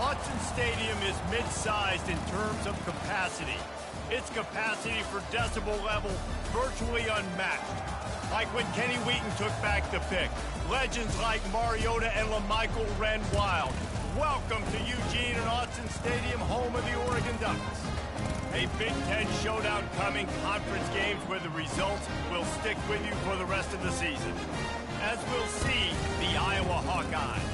Autzen Stadium is mid-sized in terms of capacity. Its capacity for decibel level virtually unmatched. Like when Kenny Wheaton took back the pick. Legends like Mariota and LaMichael ran wild. Welcome to Eugene and Autzen Stadium, home of the Oregon Ducks. A Big Ten showdown coming, conference games where the results will stick with you for the rest of the season. As we'll see, the Iowa Hawkeyes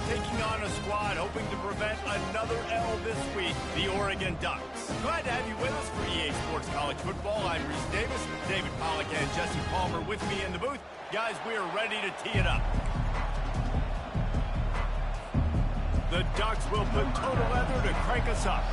taking on a squad hoping to prevent another L this week, the Oregon Ducks. Glad to have you with us for EA Sports College Football. I'm Reese Davis, David Pollack and Jesse Palmer with me in the booth. Guys, we are ready to tee it up. The Ducks will put total leather to crank us up.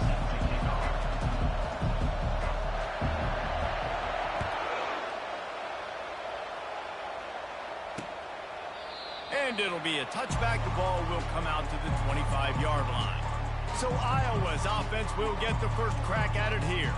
And it'll be a touchback. The ball will come out to the 25-yard line. So Iowa's offense will get the first crack at it here.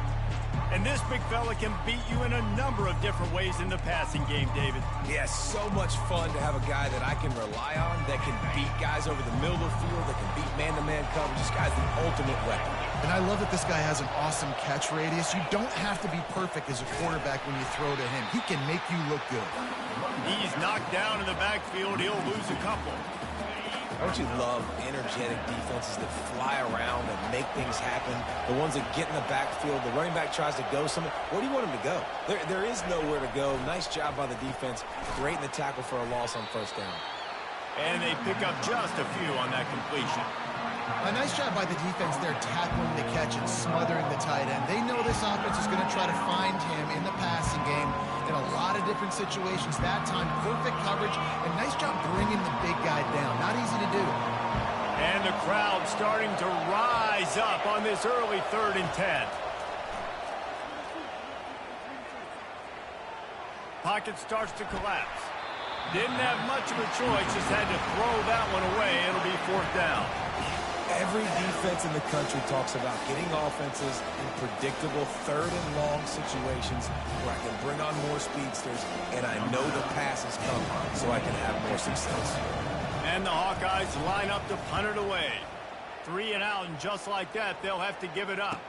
And this big fella can beat you in a number of different ways in the passing game, David. Yeah, so much fun to have a guy that I can rely on, that can beat guys over the middle of the field, that can beat man-to-man coverage. This guy's the ultimate weapon. And I love that this guy has an awesome catch radius. You don't have to be perfect as a quarterback when you throw to him. He can make you look good. He's knocked down in the backfield. He'll lose a couple. Don't you love energetic defenses that fly around and make things happen? The ones that get in the backfield, the running back tries to go somewhere. Where do you want him to go? There is nowhere to go. Nice job by the defense. Great in the tackle for a loss on first down. And they pick up just a few on that completion. A nice job by the defense there, tackling the catch and smothering the tight end. They know this offense is going to try to find him in the passing game in a lot of different situations. That time, perfect coverage, and nice job bringing the big guy down. Not easy to do. And the crowd starting to rise up on this early 3rd and 10. Pocket starts to collapse. Didn't have much of a choice, just had to throw that one away. It'll be 4th down. Every defense in the country talks about getting offenses in predictable 3rd and long situations where I can bring on more speedsters and I know the passes come so I can have more success. And the Hawkeyes line up to punt it away. 3 and out, and just like that, they'll have to give it up.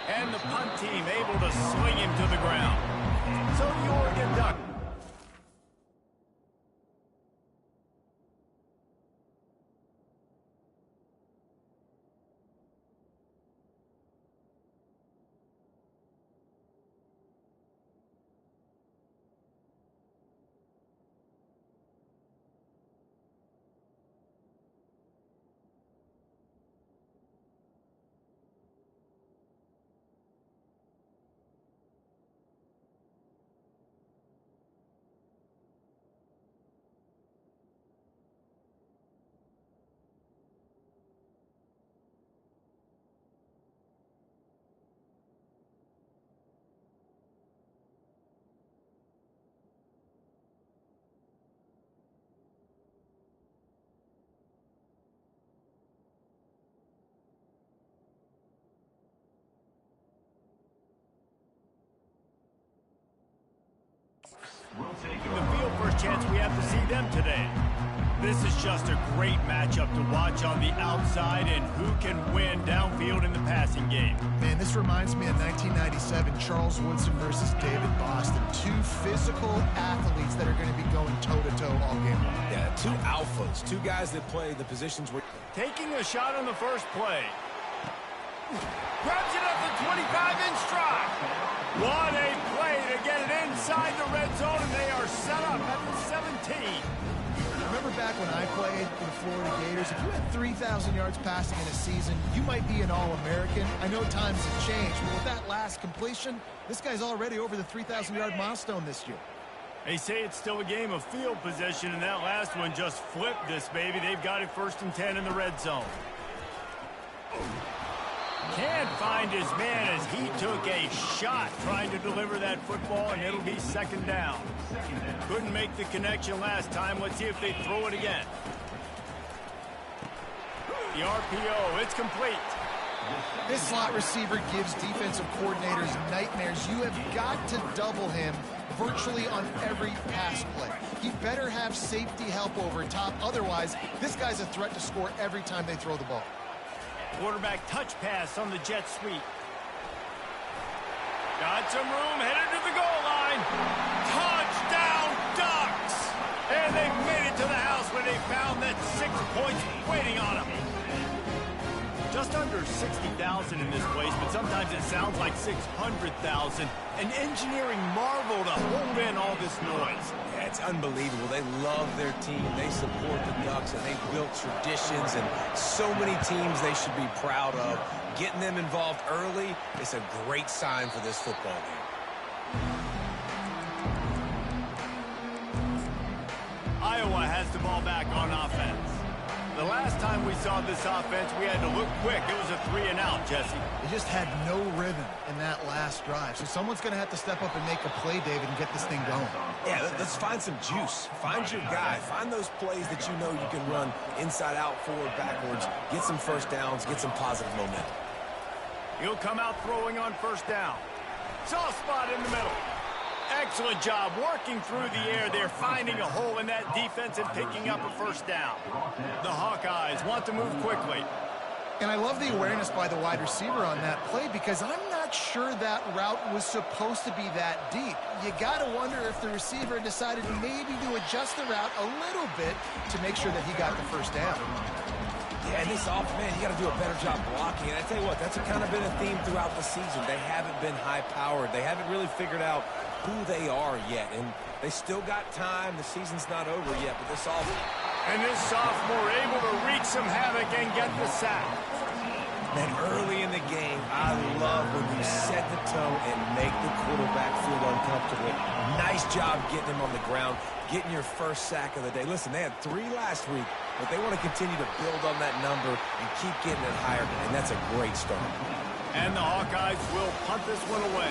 And the punt team able to swing him to the ground. So the Oregon Ducks. chance we have to see them today. This is just a great matchup to watch on the outside, and who can win downfield in the passing game. Man, this reminds me of 1997, Charles Woodson versus David Boston. Two physical athletes that are going to be going toe-to-toe all game long. Yeah, two alphas, two guys that play the positions where... Taking a shot on the first play. Grabs it at the 25-inch stride. What a play to get it inside the red zone, and they are set up at the 17. Remember back when I played for the Florida Gators, if you had 3,000 yards passing in a season, you might be an All-American. I know times have changed, but with that last completion, this guy's already over the 3,000-yard milestone this year. They say it's still a game of field position, and that last one just flipped this baby. They've got it 1st and 10 in the red zone. Can't find his man as he took a shot trying to deliver that football, and it'll be 2nd down. Couldn't make the connection last time. Let's see if they throw it again. The RPO, it's complete. This slot receiver gives defensive coordinators nightmares. You have got to double him virtually on every pass play. He better have safety help over top. Otherwise, this guy's a threat to score every time they throw the ball. Quarterback touch pass on the jet sweep. Got some room, headed to the goal line. Touchdown, Ducks! And they made it to the house when they found that 6 points waiting on them. Just under 60,000 in this place, but sometimes it sounds like 600,000. An engineering marvel to hold in all this noise. Yeah, it's unbelievable. They love their team. They support the Ducks, and they've built traditions, and so many teams they should be proud of. Getting them involved early is a great sign for this football game. Iowa has the ball back on offense. The last time we saw this offense, we had to look quick. It was a 3-and-out, Jesse. They just had no rhythm in that last drive. So someone's going to have to step up and make a play, David, and get this thing going. Yeah, let's find some juice. Find your guy. Find those plays that you know you can run inside out, forward, backwards. Get some first downs. Get some positive momentum. He'll come out throwing on 1st down. Soft spot in the middle. Excellent job working through the air there, finding a hole in that defense and picking up a 1st down. The Hawkeyes want to move quickly. And I love the awareness by the wide receiver on that play because I'm not sure that route was supposed to be that deep. You got to wonder if the receiver decided maybe to adjust the route a little bit to make sure that he got the 1st down. Yeah, and this man, you got to do a better job blocking. And I tell you what, that's kind of been a theme throughout the season. They haven't been high-powered. They haven't really figured out who they are yet. And they still got time. The season's not over yet, but this And this sophomore able to wreak some havoc and get the sack. Man, early in the game, I love when you set the tone and make the quarterback feel uncomfortable. Nice job getting him on the ground, getting your 1st sack of the day. Listen, they had 3 last week, but they want to continue to build on that number and keep getting it higher, and that's a great start. And the Hawkeyes will punt this one away.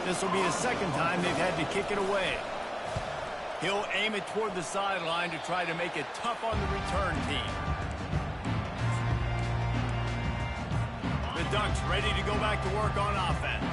This will be the 2nd time they've had to kick it away. He'll aim it toward the sideline to try to make it tough on the return team. The Ducks ready to go back to work on offense.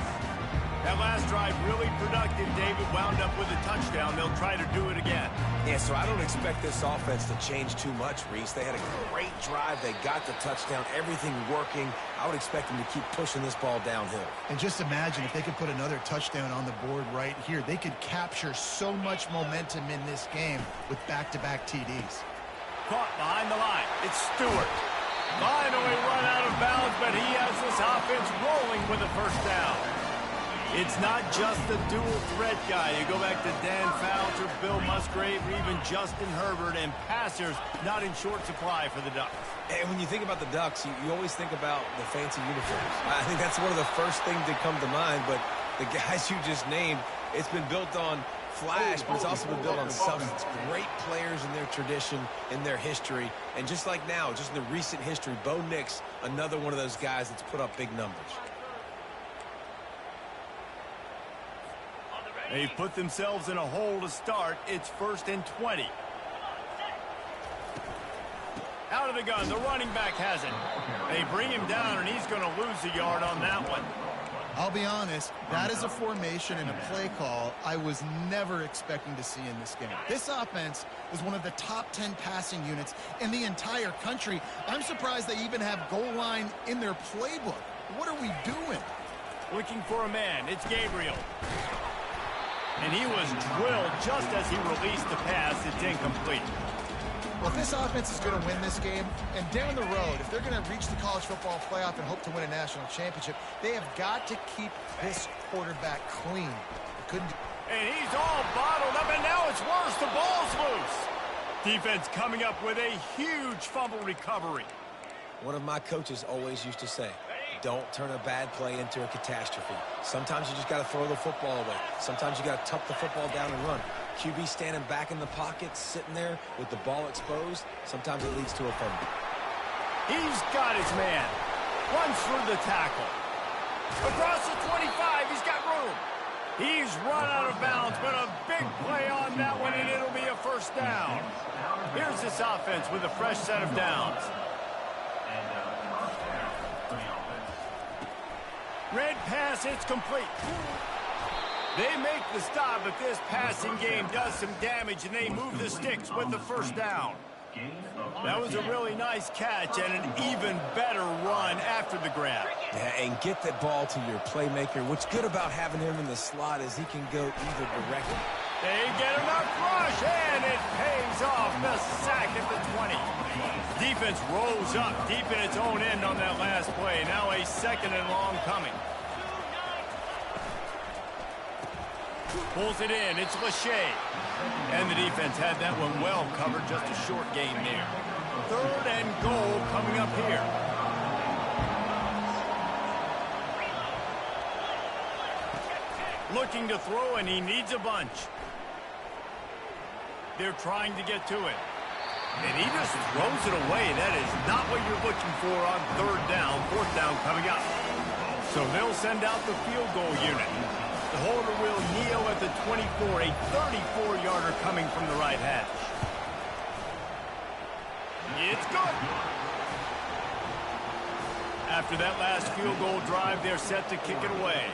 That last drive really productive. David wound up with a touchdown. They'll try to do it again. Yeah, so I don't expect this offense to change too much, Reese. They had a great drive. They got the touchdown. Everything working. I would expect them to keep pushing this ball downhill. And just imagine if they could put another touchdown on the board right here. They could capture so much momentum in this game with back-to-back TDs. Caught behind the line. It's Stewart. Finally run out of bounds, but he has this offense rolling with a 1st down. It's not just the dual threat guy. You go back to Dan Foucher, Bill Musgrave, or even Justin Herbert, and passers not in short supply for the Ducks. And when you think about the Ducks, you always think about the fancy uniforms. I think that's one of the first things that come to mind, but the guys you just named, it's been built on flash, but it's also been built on substance. Great players in their tradition, in their history, and just like now, just in the recent history, Bo Nix, another one of those guys that's put up big numbers. They've put themselves in a hole to start. It's 1st and 20. Out of the gun, the running back has it. They bring him down, and he's going to lose a yard on that one. I'll be honest, that is a formation and a play call I was never expecting to see in this game. This offense is one of the top 10 passing units in the entire country. I'm surprised they even have goal line in their playbook. What are we doing? Looking for a man. It's Gabriel. And he was drilled just as he released the pass. It's incomplete. Well, if this offense is going to win this game, and down the road, if they're going to reach the college football playoff and hope to win a national championship, they have got to keep this quarterback clean. And he's all bottled up, and now it's worse. The ball's loose. Defense coming up with a huge fumble recovery. One of my coaches always used to say, don't turn a bad play into a catastrophe. Sometimes you just got to throw the football away. Sometimes you got to tuck the football down and run. QB standing back in the pocket, sitting there with the ball exposed. Sometimes it leads to a fumble. He's got his man. Runs through the tackle. Across the 25, he's got room. He's run out of bounds, but a big play on that one, and it'll be a first down. Here's this offense with a fresh set of downs. Red pass, it's complete. They make the stop, but this passing game does some damage, and they move the sticks with the first down. That was a really nice catch and an even better run after the grab. Yeah, and get that ball to your playmaker. What's good about having him in the slot is he can go either direction. They get enough rush, and it pays off. The sack at the 20. Defense rolls up deep in its own end on that last play. Now a second and long coming. Pulls it in. It's Lachey. And the defense had that one well covered. Just a short gain there. Third and goal coming up here. Looking to throw, and he needs a bunch. They're trying to get to it. And he just throws it away. That is not what you're looking for on third down. Fourth down coming up. So they'll send out the field goal unit. The holder will kneel at the 24, a 34-yarder coming from the right hash. It's good. After that last field goal drive, they're set to kick it away.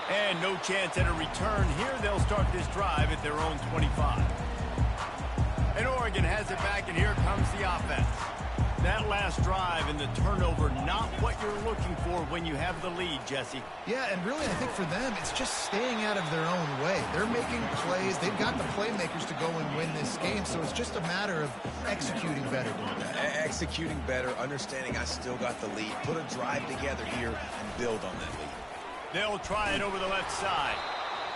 And no chance at a return here. They'll start this drive at their own 25. And Oregon has it back, and here comes the offense. That last drive and the turnover, not what you're looking for when you have the lead, Jesse. Yeah, and really, I think for them, it's just staying out of their own way. They're making plays. They've got the playmakers to go and win this game, so it's just a matter of executing better. Executing better, understanding I still got the lead. Put a drive together here and build on that lead. They'll try it over the left side.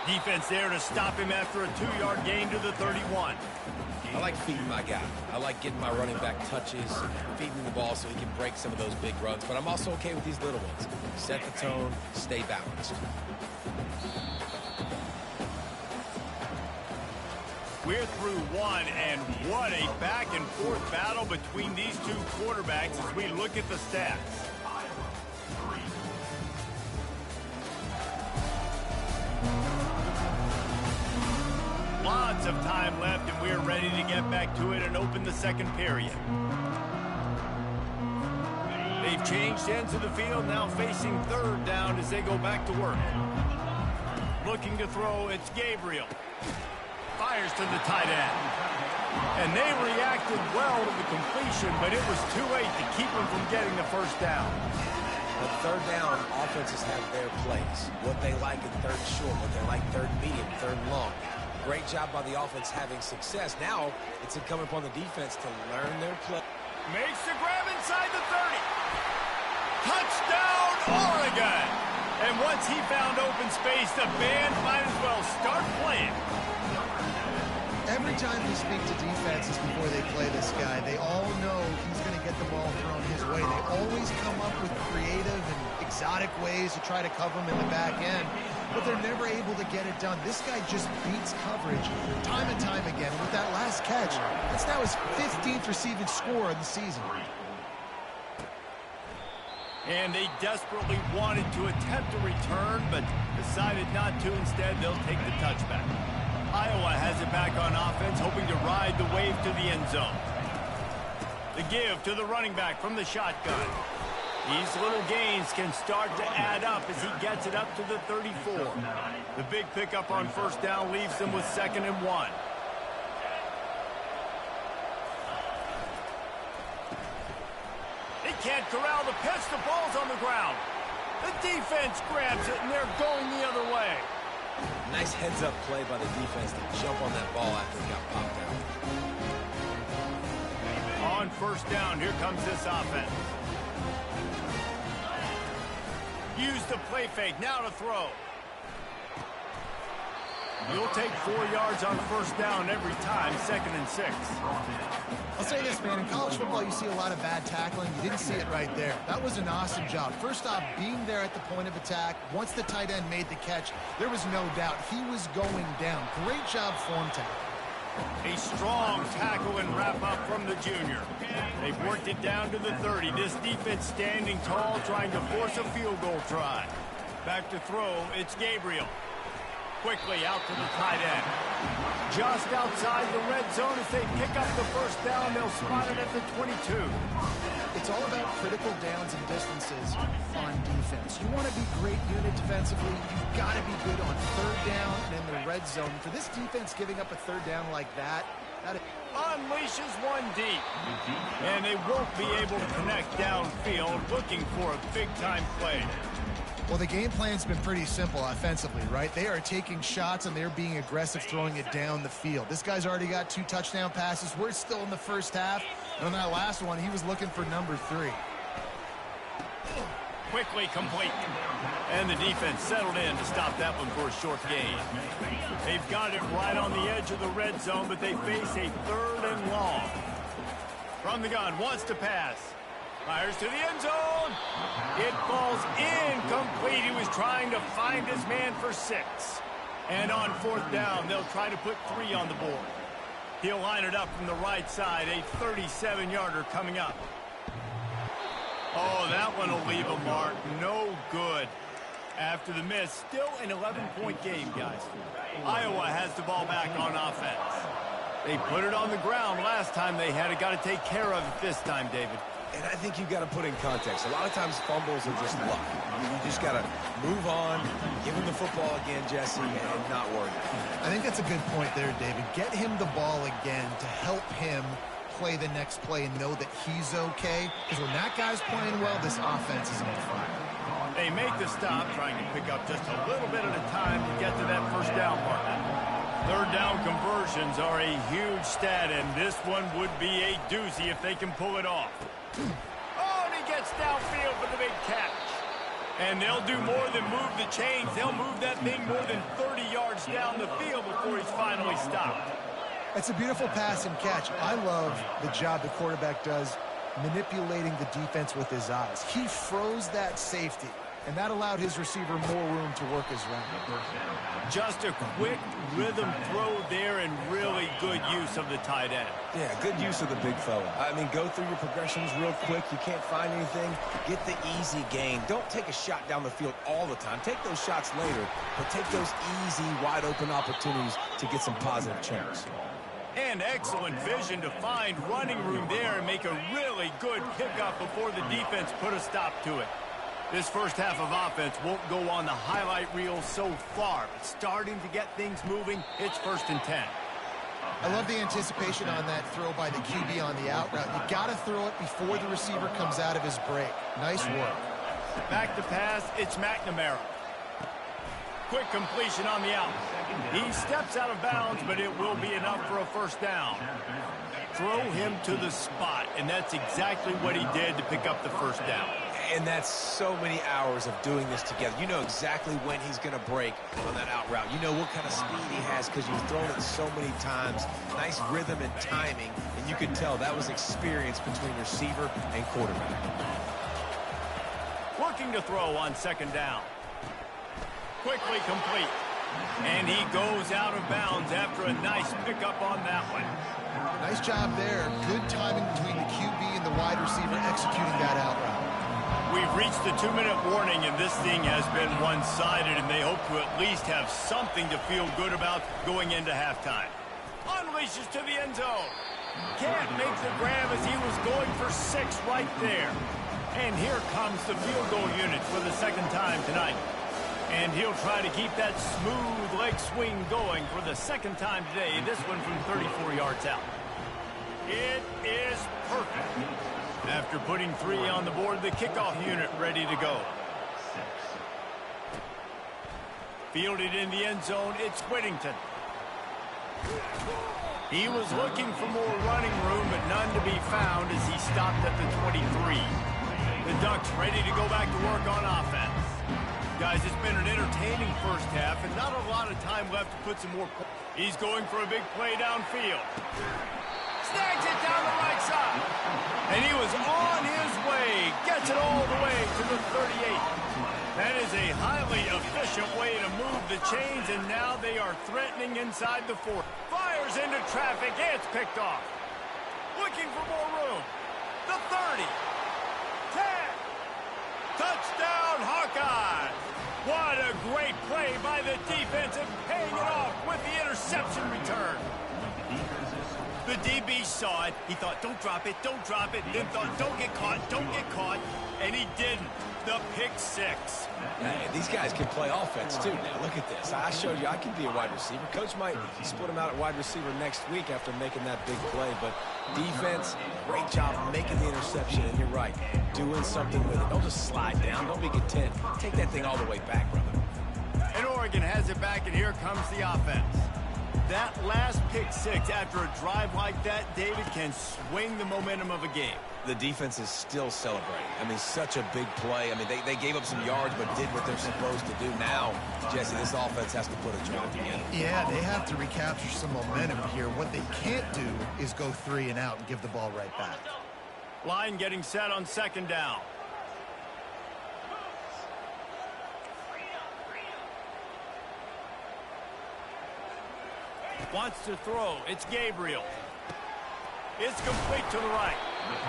Defense there to stop him after a 2-yard gain to the 31. I like feeding my guy. I like getting my running back touches, feeding the ball so he can break some of those big runs. But I'm also okay with these little ones. Set the tone, stay balanced. We're through one, and what a back-and-forth battle between these two quarterbacks as we look at the stats. Lots of time left, and we're ready to get back to it and open the second period. They've changed ends of the field, now facing third down as they go back to work. Looking to throw, it's Gabriel. Fires to the tight end. And they reacted well to the completion, but it was too late to keep them from getting the first down. But third down, offenses have their plays. What they like in third short, what they like third medium, third long. Great job by the offense having success. Now it's incumbent upon the defense to learn their play. Makes the grab inside the 30. Touchdown, Oregon! And once he found open space, the band might as well start playing. Every time we speak to defenses before they play this guy, they all know he's going to get the ball thrown his way. They always come up with creative and exotic ways to try to cover him in the back end, but they're never able to get it done. This guy just beats coverage time and time again. With that last catch, that's now his 15th receiving score of the season. And they desperately wanted to attempt a return, but decided not to. Instead, they'll take the touchback. Iowa has it back on offense, hoping to ride the wave to the end zone. The give to the running back from the shotgun. These little gains can start to add up as he gets it up to the 34. The big pickup on first down leaves them with 2nd and 1. They can't corral the pitch. The ball's on the ground. The defense grabs it, and they're going the other way. Nice heads-up play by the defense to jump on that ball after it got popped out. On first down, here comes this offense. Use the play fake, now to throw. You'll take 4 yards on first down every time, 2nd and 6. I'll say this, man. In college football, you see a lot of bad tackling. You didn't see it right there. That was an awesome job. First off, being there at the point of attack. Once the tight end made the catch, there was no doubt he was going down. Great job form tackle. A strong tackle and wrap up from the junior. They've worked it down to the 30. This defense standing tall, trying to force a field goal try. Back to throw, it's Gabriel. Quickly out to the tight end. Just outside the red zone as they pick up the first down. They'll spot it at the 22. It's all about critical downs and distances on defense. You want to be great unit defensively. You've got to be good on third down and in the red zone. For this defense giving up a third down like that unleashes one deep. And they won't be able to connect downfield, looking for a big-time play. Well, the game plan's been pretty simple offensively, right? They are taking shots, and they're being aggressive, throwing it down the field. This guy's already got 2 touchdown passes. We're still in the first half. And on that last one, he was looking for number 3. Quickly complete. And the defense settled in to stop that one for a short gain. They've got it right on the edge of the red zone, but they face a 3rd and long. From the gun, wants to pass. Fires to the end zone. It falls incomplete. He was trying to find his man for 6. And on 4th down, they'll try to put 3 on the board. He'll line it up from the right side. A 37-yarder coming up. Oh, that one will leave a mark. No good. After the miss, still an 11-point game, guys. Iowa has the ball back on offense. They put it on the ground last time they had it. Got to take care of it this time, David. And I think you've got to put in context. A lot of times fumbles are just luck. You just got to move on, give him the football again, Jesse, and not worry. I think that's a good point there, David. Get him the ball again to help him play the next play and know that he's okay. Because when that guy's playing well, this offense is on fire. They make the stop, trying to pick up just a little bit at a time to get to that first down mark. 3rd down conversions are a huge stat, and this one would be a doozy if they can pull it off. Oh, and he gets downfield for the big catch. And they'll do more than move the chains. They'll move that thing more than 30 yards down the field before he's finally stopped. It's a beautiful pass and catch. I love the job the quarterback does manipulating the defense with his eyes. He froze that safety, and that allowed his receiver more room to work his route. Just a quick rhythm throw there and really good use of the tight end. Yeah, good use of the big fella. I mean, go through your progressions real quick. You can't find anything. Get the easy gain. Don't take a shot down the field all the time. Take those shots later, but take those easy, wide-open opportunities to get some positive chance. And excellent vision to find running room there and make a really good pickup before the defense put a stop to it. This first half of offense won't go on the highlight reel so far, but starting to get things moving, it's 1st and 10. I love the anticipation on that throw by the QB on the out route. You got to throw it before the receiver comes out of his break. Nice work. Back to pass, it's McNamara. Quick completion on the out. He steps out of bounds, but it will be enough for a first down. Throw him to the spot, and that's exactly what he did to pick up the first down. And that's so many hours of doing this together. You know exactly when he's going to break on that out route. You know what kind of speed he has because you've thrown it so many times. Nice rhythm and timing, and you can tell that was experience between receiver and quarterback. Looking to throw on 2nd down. Quickly complete. And he goes out of bounds after a nice pickup on that one. Nice job there. Good timing between the QB and the wide receiver executing that out route. We've reached the 2-minute warning, and this thing has been one-sided, and they hope to at least have something to feel good about going into halftime. Unleashes to the end zone. Can't make the grab as he was going for 6 right there. And here comes the field goal unit for the second time tonight. And he'll try to keep that smooth leg swing going for the second time today, this one from 34 yards out. It is perfect. After putting 3 on the board, the kickoff unit ready to go. Fielded in the end zone, it's Whittington. He was looking for more running room, but none to be found as he stopped at the 23. The Ducks ready to go back to work on offense. Guys, it's been an entertaining first half and not a lot of time left to put some more points. He's going for a big play downfield. Snags it down the right side. And he was on his way. Gets it all the way to the 38. That is a highly efficient way to move the chains, and now they are threatening inside the 4. Fires into traffic. It's picked off. Looking for more room. The 30. 10. Touchdown, Hawkeyes. What a great play by the defense and paying it off with the interception return. The DB saw it. He thought, don't drop it, don't drop it. Then thought, don't get caught. And he didn't. The pick 6. Hey, these guys can play offense, too. Now, look at this. I showed you I can be a wide receiver. Coach might split him out at wide receiver next week after making that big play. But defense, great job making the interception. And you're right, doing something with it. Don't just slide down. Don't be content. Take that thing all the way back, brother. And Oregon has it back, and here comes the offense. That last pick 6 after a drive like that, David, can swing the momentum of a game. The defense is still celebrating. I mean, such a big play. I mean, they gave up some yards but did what they're supposed to do. Now, Jesse, this offense has to put a drive together. Yeah, they have to recapture some momentum here. What they can't do is go 3 and out and give the ball right back. Line getting set on second down. Wants to throw. It's Gabriel. It's complete to the right.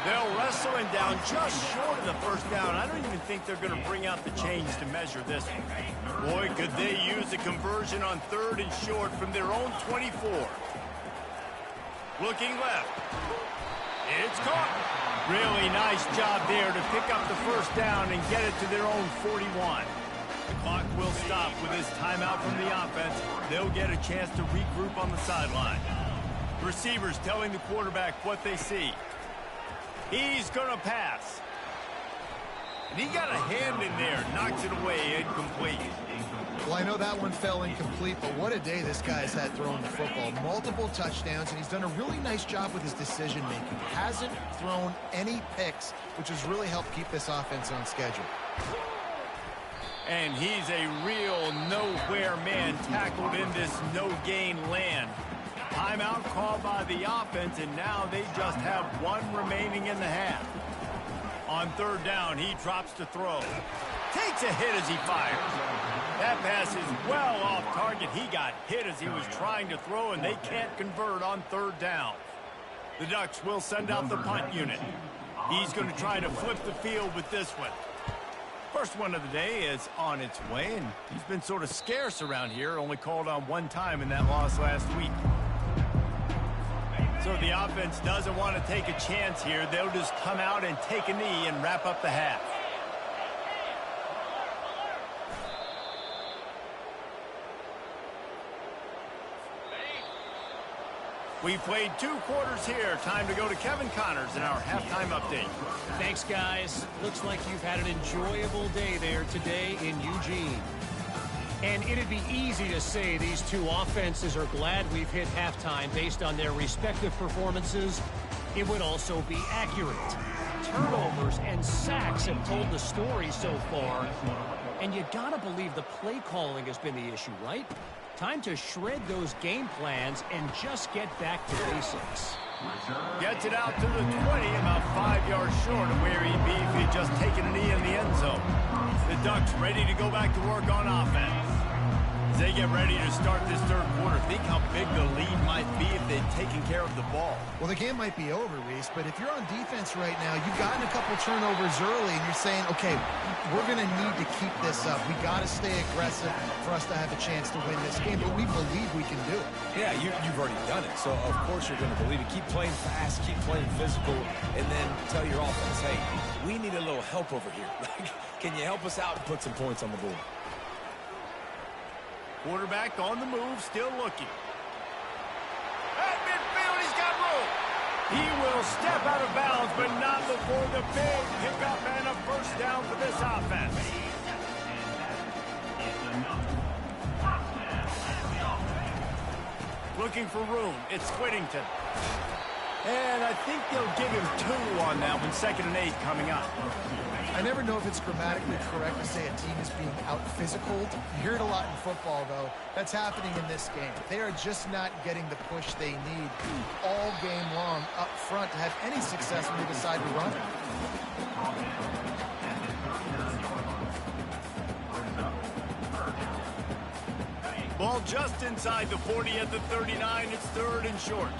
They'll wrestle him down just short of the first down. I don't even think they're going to bring out the chains to measure this one. Boy, could they use a conversion on 3rd and short from their own 24. Looking left. It's caught. Really nice job there to pick up the first down and get it to their own 41. The clock will stop with this timeout from the offense. They'll get a chance to regroup on the sideline. Receivers telling the quarterback what they see. He's going to pass. And he got a hand in there. Knocks it away. Incomplete. Well, I know that one fell incomplete, but what a day this guy's had throwing the football. Multiple touchdowns, and he's done a really nice job with his decision-making. Hasn't thrown any picks, which has really helped keep this offense on schedule. And he's a real nowhere man tackled in this no-gain land. Timeout called by the offense, and now they just have 1 remaining in the half. On 3rd down, he drops to throw. Takes a hit as he fires. That pass is well off target. He got hit as he was trying to throw, and they can't convert on 3rd down. The Ducks will send out the punt unit. He's going to try to flip the field with this one. First one of the day is on its way, and he's been sort of scarce around here, only called on 1 time in that loss last week. So the offense doesn't want to take a chance here. They'll just come out and take a knee and wrap up the half. We've played 2 quarters here. Time to go to Kevin Connors in our halftime update. Thanks, guys. Looks like you've had an enjoyable day there today in Eugene. And it'd be easy to say these 2 offenses are glad we've hit halftime based on their respective performances. It would also be accurate. Turnovers and sacks have told the story so far. And you gotta believe the play calling has been the issue, right? Time to shred those game plans and just get back to basics. Gets it out to the 20, about 5 yards short of where he'd be if he'd just taken a knee in the end zone. The Ducks ready to go back to work on offense. As they get ready to start this third quarter, think how big the lead might be if they'd taken care of the ball. Well, the game might be over, Reese, but if you're on defense right now, you've gotten a couple turnovers early, and you're saying, okay, we're going to need to keep this up. We got to stay aggressive for us to have a chance to win this game, but we believe we can do it. Yeah, you've already done it, so of course you're going to believe it. Keep playing fast, keep playing physical, and then tell your offense, hey, we need a little help over here. Can you help us out and put some points on the board? Quarterback on the move, still looking. At midfield, he's got room. He will step out of bounds, but not before the big pickup and a first down for this offense. Looking for room. It's Whittington. And I think they'll give him 2 on that one, 2nd and 8 coming up. I never know if it's grammatically correct to say a team is being out-physical. You hear it a lot in football, though. That's happening in this game. They are just not getting the push they need all game long up front to have any success when they decide to run it. Ball just inside the 40 at the 39. It's 3rd and short.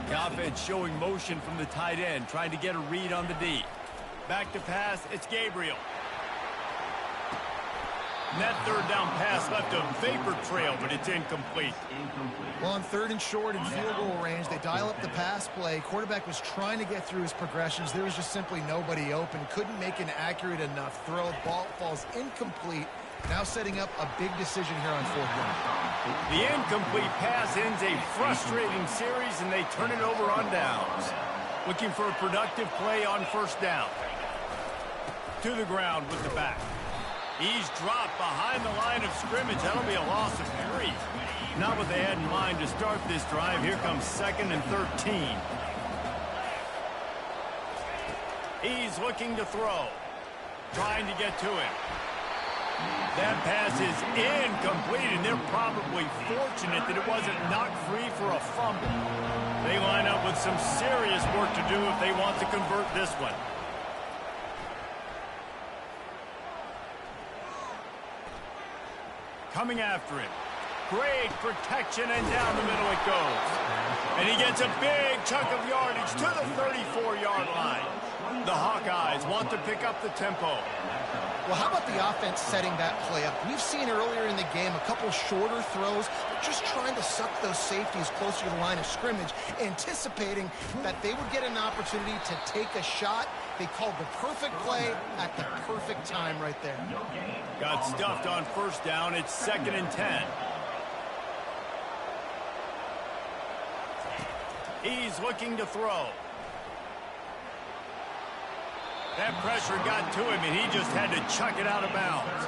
The offense showing motion from the tight end, trying to get a read on the D. Back to pass, it's Gabriel. And that 3rd down pass left a vapor trail, but it's incomplete. Well, on 3rd and short in field goal range, they dial up the pass play. Quarterback was trying to get through his progressions. There was just simply nobody open. Couldn't make an accurate enough throw. Ball falls incomplete. Now setting up a big decision here on 4th down. The incomplete pass ends a frustrating series, and they turn it over on downs. Looking for a productive play on 1st down. To the ground with the back. He's dropped behind the line of scrimmage. That'll be a loss of 3. Not what they had in mind to start this drive. Here comes 2nd and 13. He's looking to throw. Trying to get to him. That pass is incomplete, and they're probably fortunate that it wasn't knocked free for a fumble. They line up with some serious work to do if they want to convert this one. Coming after him. Great protection, and down the middle it goes. And he gets a big chunk of yardage to the 34-yard line. The Hawkeyes want to pick up the tempo. Well, how about the offense setting that play up? We've seen earlier in the game a couple shorter throws, just trying to suck those safeties closer to the line of scrimmage, anticipating that they would get an opportunity to take a shot. They called the perfect play at the perfect time right there. Got stuffed on 1st down. It's 2nd and 10. He's looking to throw. That pressure got to him, and he just had to chuck it out of bounds.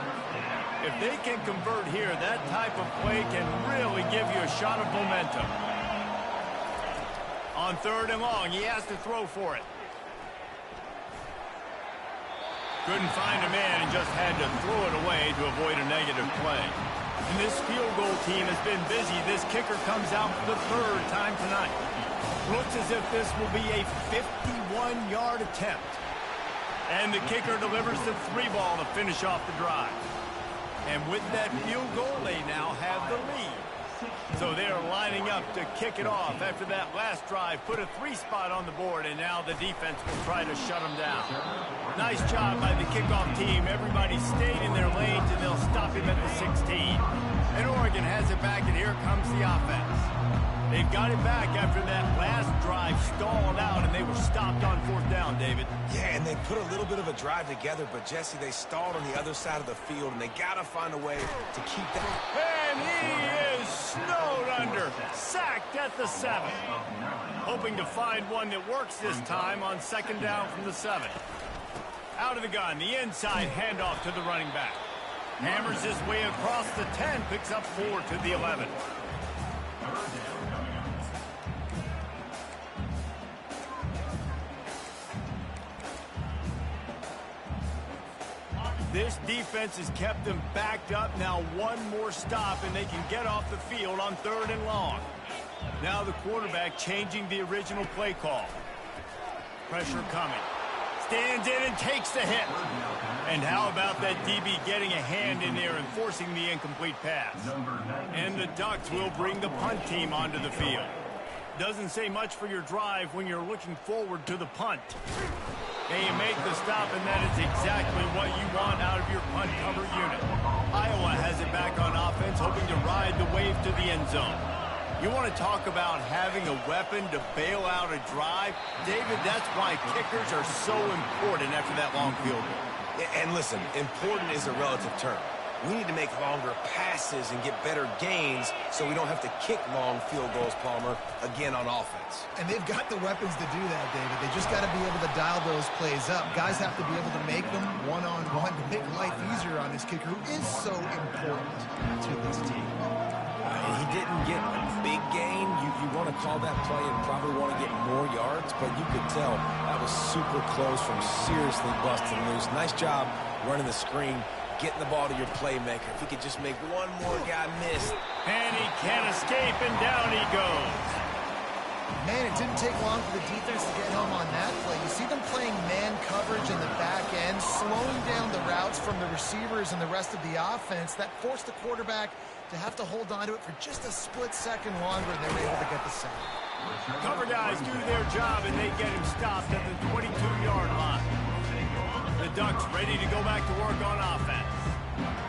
If they can convert here, that type of play can really give you a shot of momentum. On 3rd and long, he has to throw for it. Couldn't find a man and just had to throw it away to avoid a negative play. And this field goal team has been busy. This kicker comes out for the 3rd time tonight. Looks as if this will be a 51-yard attempt. And the kicker delivers the 3 ball to finish off the drive. And with that field goal, they now have the lead. So they're lining up to kick it off after that last drive. Put a 3 spot on the board, and now the defense will try to shut them down. Nice job by the kickoff team. Everybody stayed in their lanes, and they'll stop him at the 16. And Oregon has it back, and here comes the offense. They've got it back after that last drive stalled out, and they were stopped on 4th down, David. Yeah, and they put a little bit of a drive together, but, Jesse, they stalled on the other side of the field, and they got to find a way to keep that. And he is snowed under, sacked at the 7. Hoping to find one that works this time on 2nd down from the 7. Out of the gun, the inside handoff to the running back. Hammers his way across the 10, picks up 4 to the 11. This defense has kept them backed up. Now one more stop, and they can get off the field on 3rd and long. Now the quarterback changing the original play call. Pressure coming. stands in and takes the hit. And how about that DB getting a hand in there and forcing the incomplete pass? And the Ducks will bring the punt team onto the field. Doesn't say much for your drive when you're looking forward to the punt. And you make the stop, and that is exactly what you want out of your punt cover unit. Iowa has it back on offense, hoping to ride the wave to the end zone. You want to talk about having a weapon to bail out a drive? David, that's why kickers are so important after that long field goal. And listen, important is a relative term. We need to make longer passes and get better gains so we don't have to kick long field goals, Palmer, again on offense. And they've got the weapons to do that, David. They just got to be able to dial those plays up. Guys have to be able to make them one-on-one to make life easier on this kicker, who is so important to this team. He didn't get a big gain. You want to call that play and probably want to get more yards, but you could tell that was super close from seriously busting loose. Nice job running the screen, getting the ball to your playmaker. If he could just make one more guy miss. And he can't escape, and down he goes. Man, it didn't take long for the defense to get home on that play. You see them playing man coverage in the back end, slowing down the routes from the receivers and the rest of the offense. That forced the quarterback to have to hold on to it for just a split second longer, and they were able to get the sack. Cover guys do their job, and they get him stopped at the 22-yard line. The Ducks ready to go back to work on offense.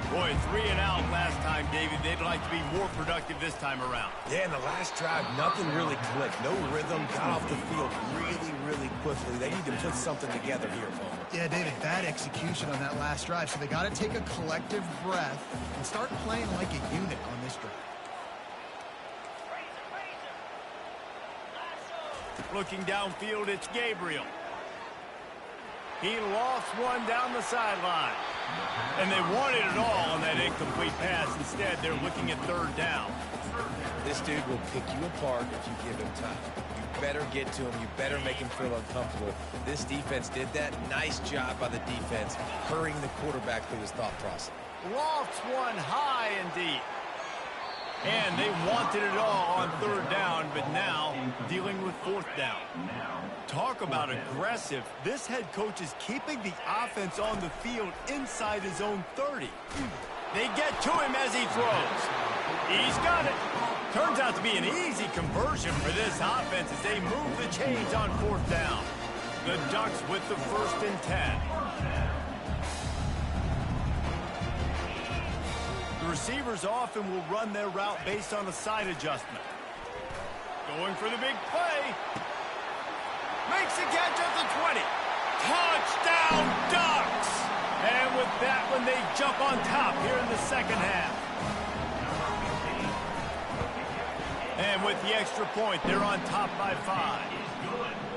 Boy, 3 and out last time, David. They'd like to be more productive this time around. Yeah, in the last drive, nothing really clicked. No rhythm, got off the field really quickly. They need to put something together here, Palmer. Yeah, David, bad execution on that last drive, so they got to take a collective breath and start playing like a unit on this drive. Looking downfield, it's Gabriel. He lost one down the sideline. And they wanted it all on that incomplete pass. Instead, they're looking at third down. This dude will pick you apart if you give him time. You better get to him. You better make him feel uncomfortable. This defense did that. Nice job by the defense, hurrying the quarterback through his thought process. Lofts one high and deep. And they wanted it all on third down, but now dealing with fourth down. Talk about aggressive. This head coach is keeping the offense on the field inside his own 30. They get to him as he throws. He's got it. Turns out to be an easy conversion for this offense as they move the chains on fourth down. The Ducks with the 1st and 10. The receivers often will run their route based on a side adjustment. Going for the big play. Makes the catch at the 20. Touchdown, Ducks! And with that one, they jump on top here in the second half. And with the extra point, they're on top by 5.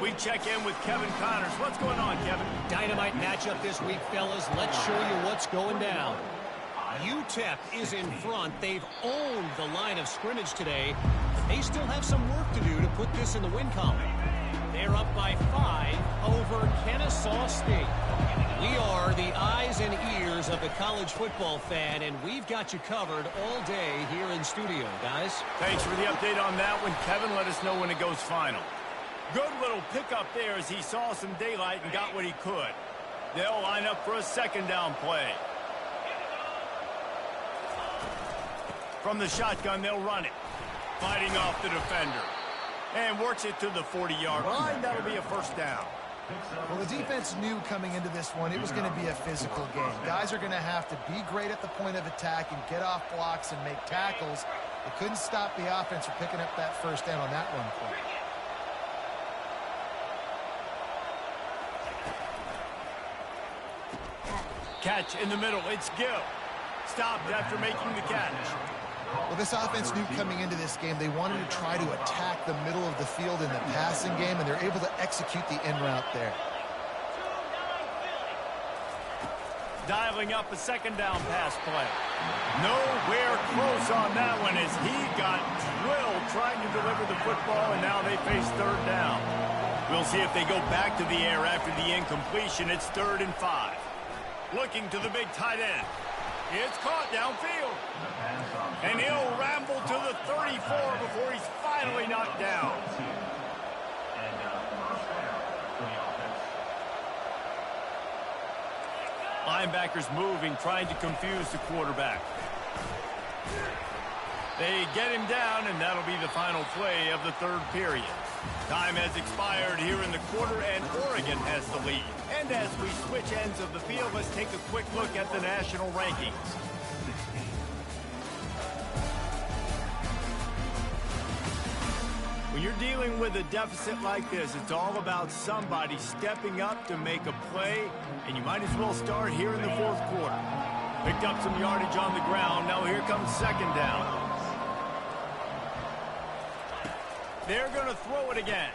We check in with Kevin Connors. What's going on, Kevin? Dynamite matchup this week, fellas. Let's show you what's going down. UTEP is in front. They've owned the line of scrimmage today. They still have some work to do to put this in the win column. They're up by 5 over Kennesaw State. We are the eyes and ears of the college football fan, and we've got you covered all day here in studio, guys. Thanks for the update on that one, Kevin. Let us know when it goes final. Good little pickup there as he saw some daylight and got what he could. They'll line up for a second down play. From the shotgun, they'll run it. Fighting off the defender. And works it to the 40-yard line. That'll be a first down. Well, the defense knew coming into this one it was going to be a physical game. Guys are going to have to be great at the point of attack and get off blocks and make tackles. They couldn't stop the offense from picking up that first down on that one play. Catch in the middle. It's Gill. Stopped after making the catch. Well, this offense knew coming into this game they wanted to try to attack the middle of the field in the passing game, and they're able to execute the in route there. Dialing up a second down pass play. Nowhere close on that one as he got drilled trying to deliver the football, and now they face third down. We'll see if they go back to the air after the incompletion. It's 3rd and 5. Looking to the big tight end. It's caught downfield. And he'll ramble to the 34 before he's finally knocked down. Linebackers moving, trying to confuse the quarterback. They get him down, and that'll be the final play of the third period. Time has expired here in the quarter, and Oregon has the lead. And as we switch ends of the field, let's take a quick look at the national rankings. When you're dealing with a deficit like this, it's all about somebody stepping up to make a play, and you might as well start here in the fourth quarter. Picked up some yardage on the ground. Now here comes second down. They're going to throw it again.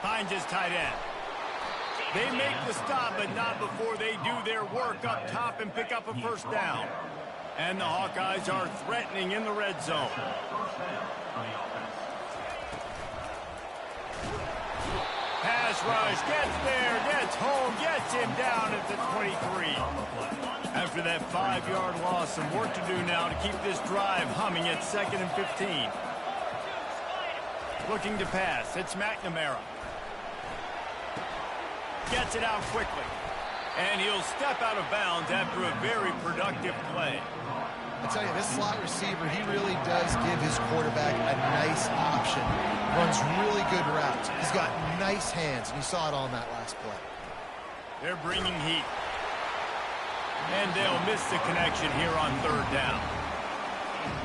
Finds his tight end. They make the stop, but not before they do their work up top and pick up a first down. And the Hawkeyes are threatening in the red zone. Pass rush, gets there, gets home, gets him down at the 23. After that 5-yard loss, some work to do now to keep this drive humming at 2nd and 15. Looking to pass, it's McNamara. Gets it out quickly. And he'll step out of bounds after a very productive play. I tell you, this slot receiver, he really does give his quarterback a nice option. Runs really good routes. He's got nice hands, and you saw it on that last play. They're bringing heat. And they'll miss the connection here on third down.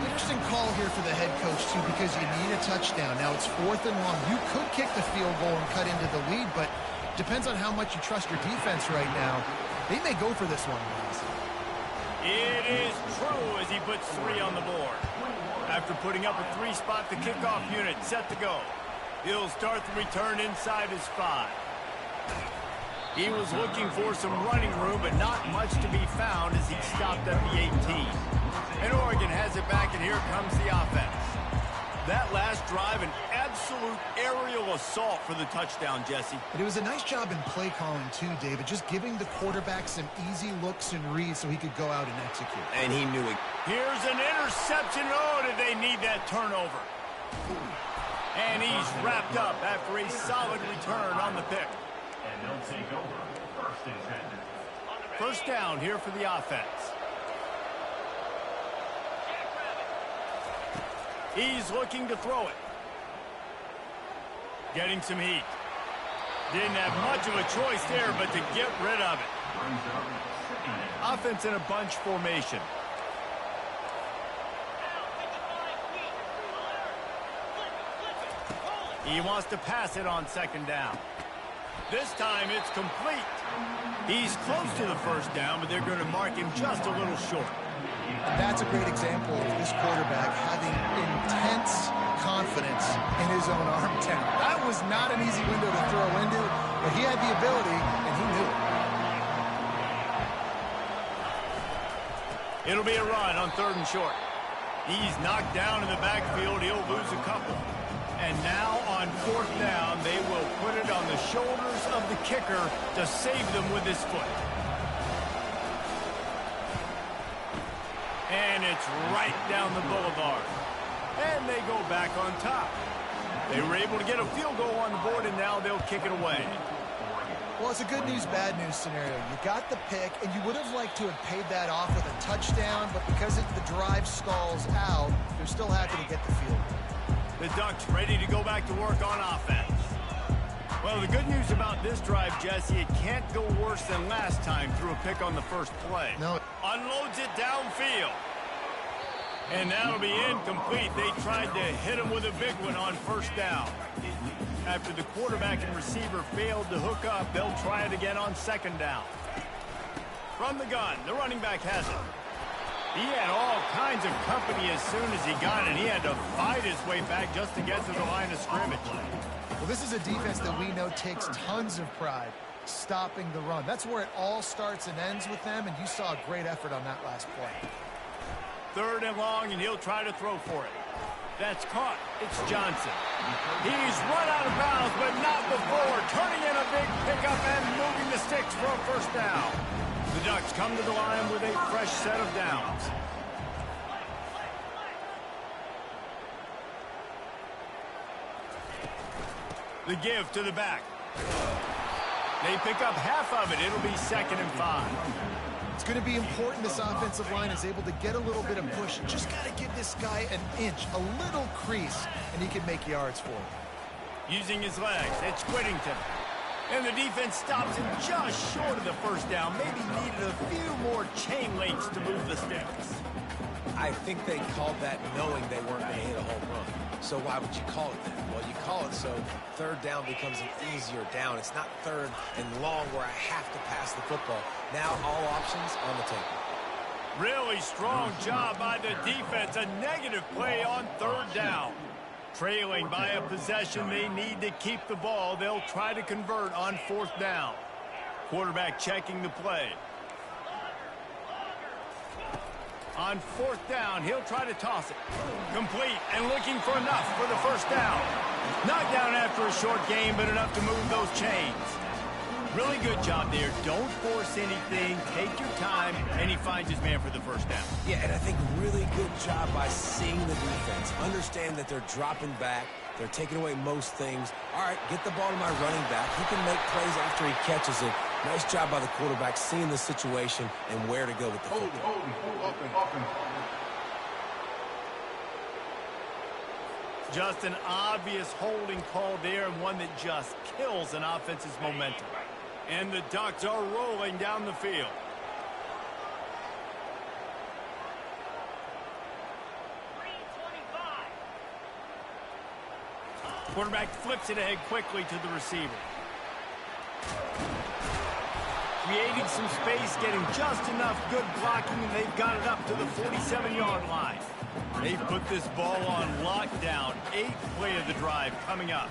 Interesting call here for the head coach, too, because you need a touchdown. Now it's 4th and long. You could kick the field goal and cut into the lead, but depends on how much you trust your defense right now. They may go for this one, guys. It is true as he puts 3 on the board. After putting up a 3-spot, the kickoff unit set to go. He'll start the return inside his 5. He was looking for some running room, but not much to be found as he stopped at the 18. And Oregon has it back, and here comes the offense. That last drive, an absolute aerial assault for the touchdown, Jesse. But it was a nice job in play calling, too, David, just giving the quarterback some easy looks and reads so he could go out and execute. And he knew it. Here's an interception. Oh, did they need that turnover? And he's wrapped up after a solid return on the pick. And they'll take over first and 10. First down here for the offense. He's looking to throw it. Getting some heat. Didn't have much of a choice there, but to get rid of it. Offense in a bunch formation. He wants to pass it on second down. This time it's complete. He's close to the first down, but they're going to mark him just a little short. That's a great example of this quarterback having intense confidence in his own arm talent. That was not an easy window to throw into, but he had the ability, and he knew it. It'll be a run on 3rd and short. He's knocked down in the backfield. He'll lose a couple. And now on 4th down, they will put it on the shoulders of the kicker to save them with his foot. And it's right down the boulevard. And they go back on top. They were able to get a field goal on the board, and now they'll kick it away. Well, it's a good news, bad news scenario. You got the pick, and you would have liked to have paid that off with a touchdown, but because the drive stalls out, they're still happy to get the field goal. The Ducks ready to go back to work on offense. Well, the good news about this drive, Jesse, it can't go worse than last time through a pick on the first play. No. Unloads it downfield. And that'll be incomplete. They tried to hit him with a big one on first down. After the quarterback and receiver failed to hook up, they'll try it again on second down. From the gun, the running back has it. He had all kinds of company as soon as he got it. He had to fight his way back just to get to the line of scrimmage. Well, this is a defense that we know takes tons of pride stopping the run. That's where it all starts and ends with them, and you saw a great effort on that last play. 3rd and long, and he'll try to throw for it. That's caught. It's Johnson. He's run out of bounds, but not before. Turning in a big pickup and moving the sticks for a first down. The Ducks come to the line with a fresh set of downs. The give to the back. They pick up half of it. It'll be 2nd and 5. It's going to be important this offensive line is able to get a little bit of push. Just got to give this guy an inch, a little crease, and he can make yards for him. Using his legs, it's Whittington. And the defense stops him just short of the first down. Maybe needed a few more chain links to move the sticks. I think they called that knowing they weren't going to hit a home run. So why would you call it that? Well, you call it so third down becomes an easier down. It's not third and long where I have to pass the football. Now all options on the table. Really strong job by the defense. A negative play on third down. Trailing by a possession, they need to keep the ball. They'll try to convert on fourth down. Quarterback checking the play. On fourth down, he'll try to toss it. Complete and looking for enough for the first down. Knocked down after a short game, but enough to move those chains. Really good job there. Don't force anything. Take your time, and he finds his man for the first down. Yeah, and I think really good job by seeing the defense. Understand that they're dropping back. They're taking away most things. All right, get the ball to my running back. He can make plays after he catches it. Nice job by the quarterback seeing the situation and where to go with the football. Just an obvious holding call there, and one that just kills an offense's momentum. And the Ducks are rolling down the field. Quarterback flips it ahead quickly to the receiver. Creating some space, getting just enough good blocking, and they've got it up to the 47-yard line. They've put this ball on lockdown. 8th play of the drive coming up.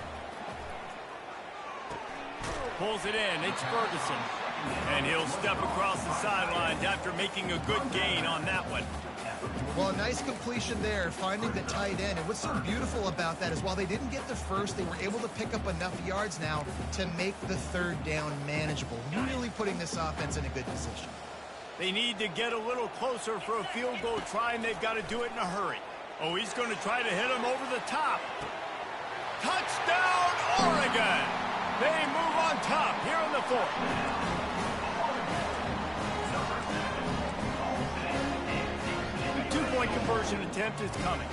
Pulls it in. It's Ferguson. And he'll step across the sidelines after making a good gain on that one. Well, a nice completion there, finding the tight end. And what's so beautiful about that is while they didn't get the first, they were able to pick up enough yards now to make the third down manageable, really putting this offense in a good position. They need to get a little closer for a field goal try, and they've got to do it in a hurry. Oh, he's going to try to hit him over the top. Touchdown, Oregon! They move on top here in the fourth. Two-point conversion attempt is coming.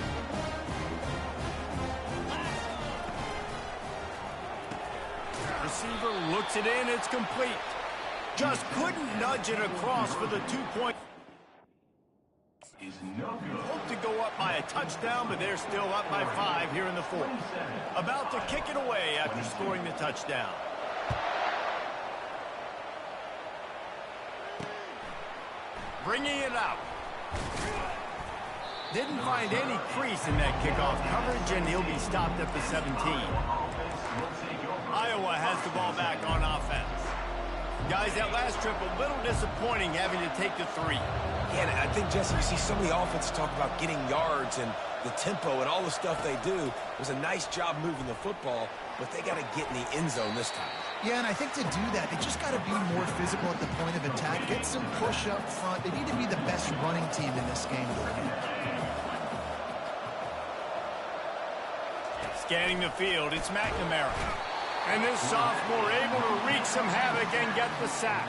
Receiver looks it in. It's complete. Just couldn't nudge it across for the 2-point. Hope to go up by a touchdown, but they're still up by 5 here in the fourth. About to kick it away after scoring the touchdown. Bringing it out. Didn't find any crease in that kickoff coverage, and he'll be stopped at the 17. Iowa has the ball back on offense. Guys, that last trip a little disappointing having to take the 3. Yeah, and I think, Jesse, you see so many offenses talk about getting yards and the tempo and all the stuff they do. It was a nice job moving the football, but they got to get in the end zone this time. Yeah, and I think to do that, they just got to be more physical at the point of attack, get some push up front. They need to be the best running team in this game to win. Scanning the field, it's McNamara. And this sophomore able to wreak some havoc and get the sack.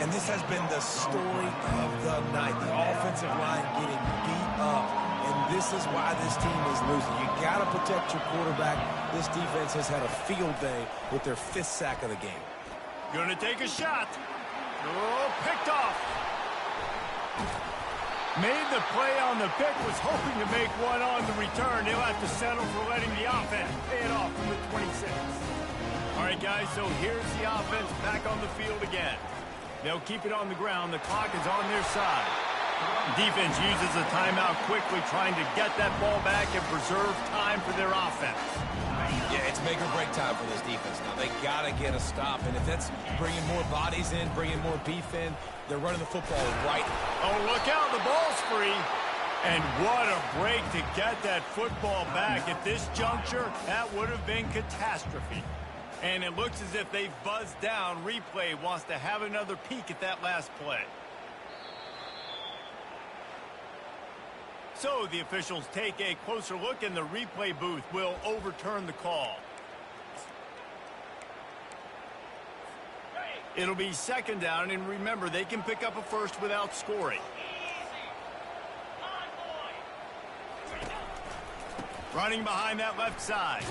And this has been the story of the night. The offensive line getting beat up. And this is why this team is losing. You got to protect your quarterback. This defense has had a field day with their 5th sack of the game. Gonna take a shot. Oh, picked off. Made the play on the pick, was hoping to make one on the return. He'll have to settle for letting the offense pay it off from the 26. All right, guys, so here's the offense back on the field again. They'll keep it on the ground. The clock is on their side. Defense uses a timeout quickly, trying to get that ball back and preserve time for their offense. Yeah, it's make or break time for this defense now. They got to get a stop, and if that's bringing more bodies in, bringing more beef in, they're running the football right. Oh, look out, the ball's free. And what a break to get that football back. At this juncture, that would have been catastrophe. And it looks as if they've buzzed down. Replay wants to have another peek at that last play. So the officials take a closer look, and the replay booth will overturn the call. It'll be second down, and remember, they can pick up a first without scoring. Running behind that left side.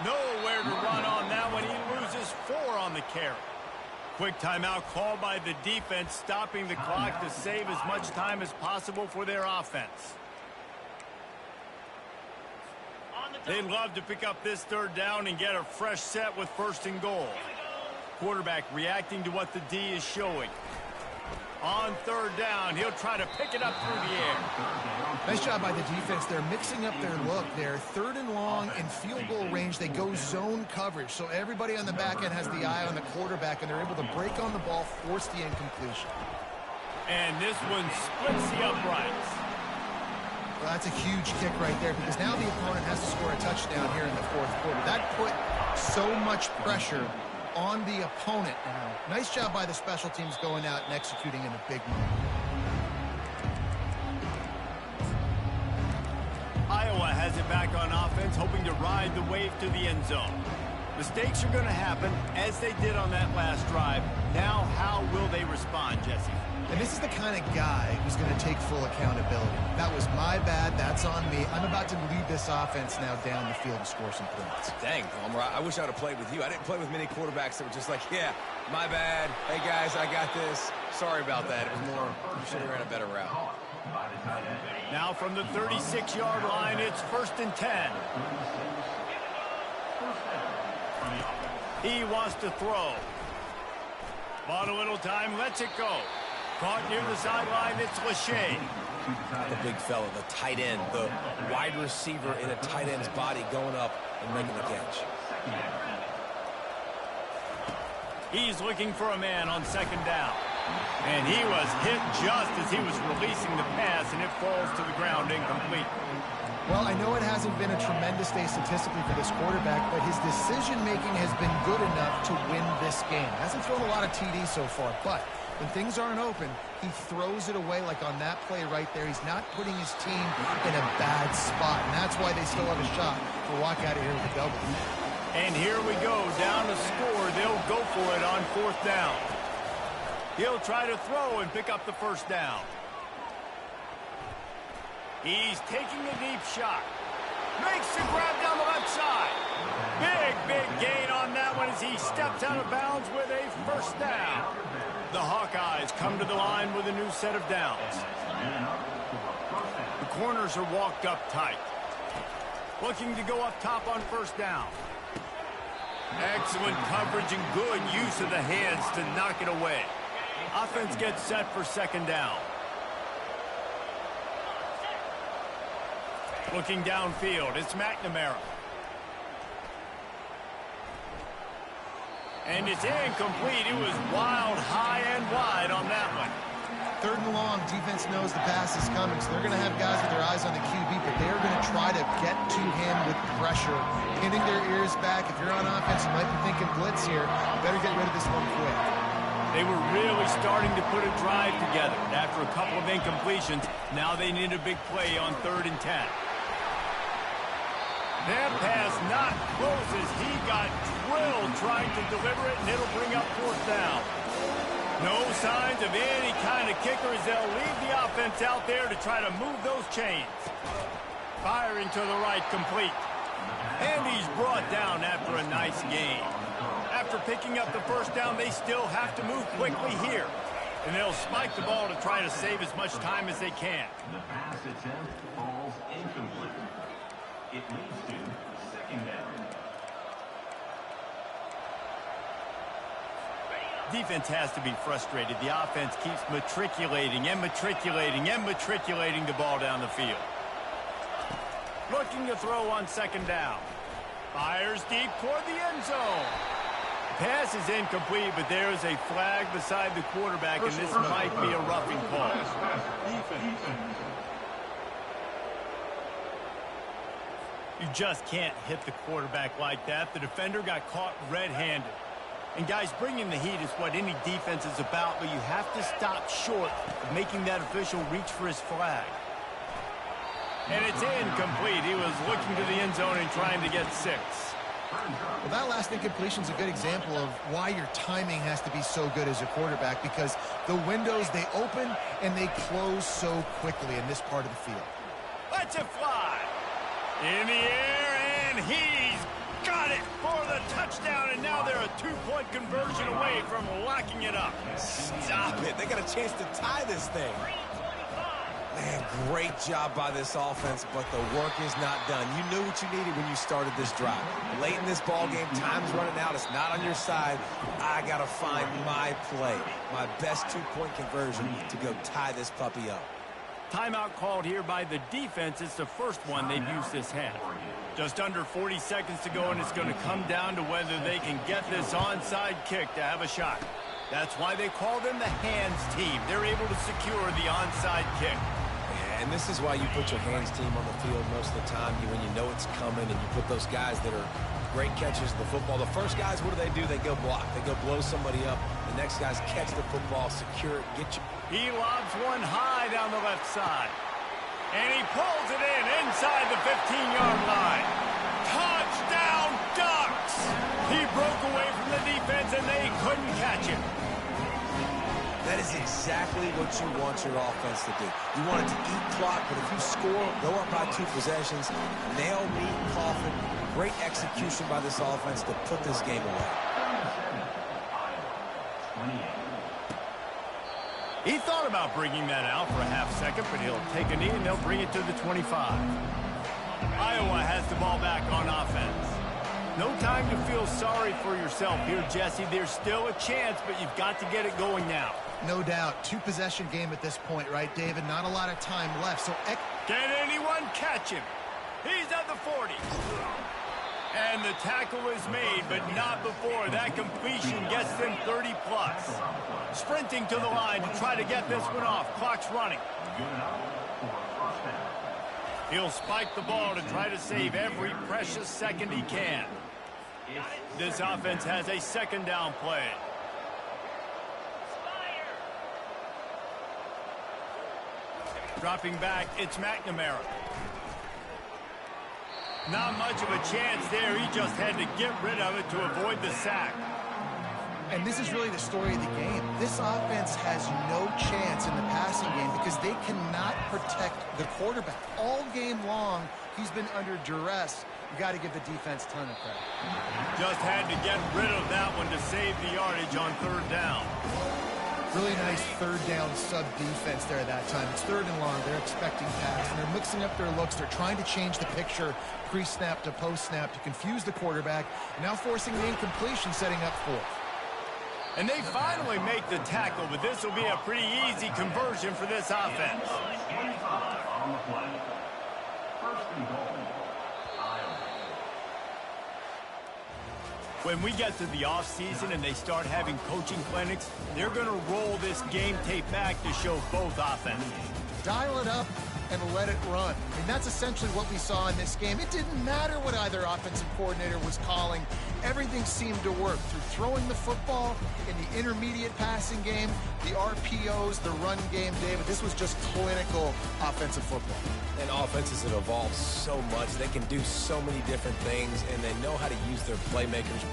Nowhere to run on that one. He loses 4 on the carry. Quick timeout called by the defense, stopping the clock to save as much time as possible for their offense. They'd love to pick up this third down and get a fresh set with first and goal. Quarterback reacting to what the D is showing. On third down, he'll try to pick it up through the air. Nice job by the defense. They're mixing up their look. They're third and long in field goal range. They go zone coverage. So everybody on the back end has the eye on the quarterback, and they're able to break on the ball, force the incompletion. And this one splits the uprights. Well, that's a huge kick right there because now the opponent has to score a touchdown here in the fourth quarter. That put so much pressure on the opponent. Nice job by the special teams going out and executing in a big moment. Iowa has it back on offense, hoping to ride the wave to the end zone. Mistakes are going to happen, as they did on that last drive. Now, how will they respond, Jesse? And this is the kind of guy who's going to take full accountability. That was my bad. That's on me. I'm about to lead this offense now down the field and score some points. Dang, Palmer, I wish I would have played with you. I didn't play with many quarterbacks that were just like, yeah, my bad. Hey, guys, I got this. Sorry about that. It was more, you should have ran a better route. Now from the 36-yard line, it's 1st and 10. He wants to throw. Bought a little time, lets it go. Caught near the sideline, it's Lachey. The big fella, the tight end, the wide receiver in a tight end's body going up and making the catch. He's looking for a man on second down. And he was hit just as he was releasing the pass, and it falls to the ground incomplete. Well, I know it hasn't been a tremendous day statistically for this quarterback, but his decision-making has been good enough to win this game. Hasn't thrown a lot of TDs so far, but when things aren't open, he throws it away like on that play right there. He's not putting his team in a bad spot, and that's why they still have a shot to walk out of here with a double. And here we go, down to score. They'll go for it on 4th down. He'll try to throw and pick up the first down. He's taking a deep shot. Makes the grab down the left side. Big gain on that one as he steps out of bounds with a first down. The Hawkeyes come to the line with a new set of downs. The corners are walked up tight. Looking to go up top on first down. Excellent coverage and good use of the hands to knock it away. Offense gets set for second down. Looking downfield, it's McNamara. And it's incomplete. It was wild, high and wide on that one. 3rd and long, defense knows the pass is coming, so they're going to have guys with their eyes on the QB, but they're going to try to get to him with pressure, pinning their ears back. If you're on offense, you might be thinking blitz here. You better get rid of this one quick. They were really starting to put a drive together. After a couple of incompletions, now they need a big play on 3rd and 10. That pass not close as he got drilled trying to deliver it, and it'll bring up 4th down. No signs of any kind of kicker as they'll leave the offense out there to try to move those chains. Firing to the right, complete. And he's brought down after a nice gain. After picking up the first down, they still have to move quickly here. And they'll spike the ball to try to save as much time as they can. The pass attempt falls incomplete. It leads to second down. Defense has to be frustrated. The offense keeps matriculating and matriculating and matriculating the ball down the field. Looking to throw on second down. Fires deep toward the end zone. Pass is incomplete, but there is a flag beside the quarterback, and this might be a roughing call. You just can't hit the quarterback like that. The defender got caught red-handed. And guys, bringing the heat is what any defense is about, but you have to stop short of making that official reach for his flag. And it's incomplete. He was looking to the end zone and trying to get 6. Well, that last incompletion is a good example of why your timing has to be so good as a quarterback, because the windows, they open and they close so quickly in this part of the field. Let's it fly. In the air, and he's got it for the touchdown, and now they're a two-point conversion away from locking it up. Stop it. They got a chance to tie this thing. Man, great job by this offense, but the work is not done. You knew what you needed when you started this drive. Late in this ball game, time's running out. It's not on your side. I got to find my play, my best two-point conversion to go tie this puppy up. Timeout called here by the defense. It's the first one they've used this half. Just under 40 seconds to go, and it's going to come down to whether they can get this onside kick to have a shot. That's why they call them the hands team. They're able to secure the onside kick. And this is why you put your hands team on the field most of the time when you know it's coming, and you put those guys that are great catchers of the football. The first guys, what do? They go block. They go blow somebody up. The next guys catch the football, secure it, get you. He lobs one high down the left side. And he pulls it in inside the 15-yard line. Touchdown, Ducks! He broke away from the defense, and they couldn't catch him. That is exactly what you want your offense to do. You want it to eat clock, but if you score, go up by 2 possessions, nail, meet, coffin. Great execution by this offense to put this game away. He thought about bringing that out for a half second, but he'll take a knee and they'll bring it to the 25. Iowa has the ball back on offense. No time to feel sorry for yourself here, Jesse. There's still a chance, but you've got to get it going now. No doubt. 2-possession game at this point, right, David? Not a lot of time left. So can anyone catch him? He's at the 40. And the tackle is made, but not before that completion gets them 30-plus. Sprinting to the line to try to get this one off. Clock's running. He'll spike the ball to try to save every precious second he can. This offense has a second down play. Dropping back, it's McNamara. Not much of a chance there. He just had to get rid of it to avoid the sack. And this is really the story of the game. This offense has no chance in the passing game because they cannot protect the quarterback. All game long, he's been under duress. You got to give the defense a ton of credit. Just had to get rid of that one to save the yardage on third down. Really nice third down sub defense there at that time. It's third and long. They're expecting pass, and they're mixing up their looks. They're trying to change the picture pre-snap to post-snap to confuse the quarterback. Now forcing the incompletion, setting up fourth. And they finally make the tackle, but this will be a pretty easy conversion for this offense. When we get to the offseason and they start having coaching clinics, they're going to roll this game tape back to show both offenses. Dial it up and let it run. I mean, that's essentially what we saw in this game. It didn't matter what either offensive coordinator was calling. Everything seemed to work through throwing the football in the intermediate passing game, the RPOs, the run game, David. This was just clinical offensive football. And offenses have evolved so much. They can do so many different things, and they know how to use their playmakers.